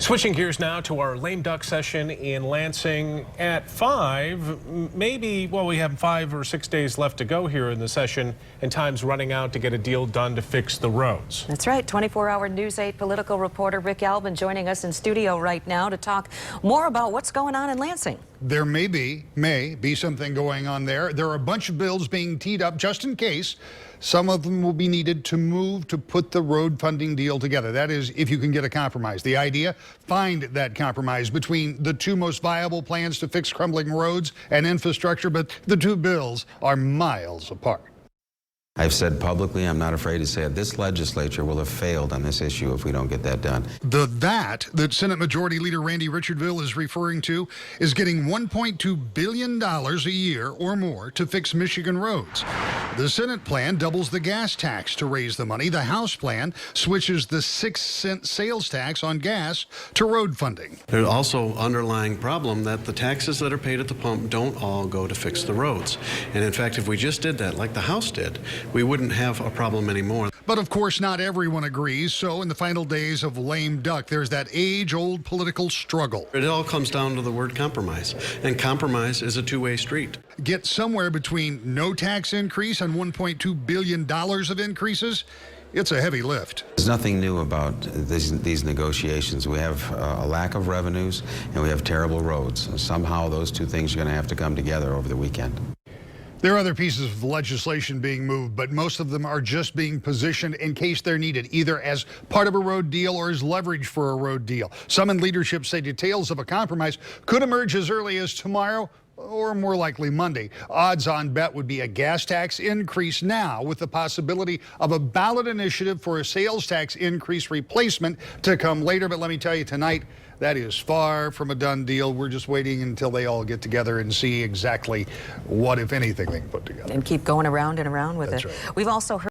Switching gears now to our lame duck session in Lansing at 5. Maybe, well, we have 5 or 6 days left to go here in the session, and time's running out to get a deal done to fix the roads. That's right. 24-hour News 8 political reporter Rick Albin joining us in studio right now to talk more about what's going on in Lansing. There may be something going on there. There are a bunch of bills being teed up just in case. Some of them will be needed to move to put the road funding deal together. That is, if you can get a compromise. The idea, find that compromise between the two most viable plans to fix crumbling roads and infrastructure, but the two bills are miles apart. I've said publicly, I'm not afraid to say it, this legislature will have failed on this issue if we don't get that done. That Senate Majority Leader Randy Richardville is referring to is getting $1.2 billion a year or more to fix Michigan roads. The Senate plan doubles the gas tax to raise the money. The House plan switches the 6-cent sales tax on gas to road funding. There's also underlying problem that the taxes that are paid at the pump don't all go to fix the roads. And in fact, if we just did that like the House did, we wouldn't have a problem anymore. But of course, not everyone agrees. So in the final days of lame duck, there's that age-old political struggle. It all comes down to the word compromise. And compromise is a two-way street. Get somewhere between no tax increase and $1.2 billion of increases. It's a heavy lift. There's nothing new about these negotiations. We have a lack of revenues and we have terrible roads. Somehow those two things are going to have to come together over the weekend. There are other pieces of legislation being moved, but most of them are just being positioned in case they're needed, either as part of a road deal or as leverage for a road deal. Some in leadership say details of a compromise could emerge as early as tomorrow or more likely Monday. Odds on bet would be a gas tax increase now, with the possibility of a ballot initiative for a sales tax increase replacement to come later. But let me tell you, tonight, that is far from a done deal. We're just waiting until they all get together and see exactly what, if anything, they can put together. And keep going around and around with it. That's right. We've also heard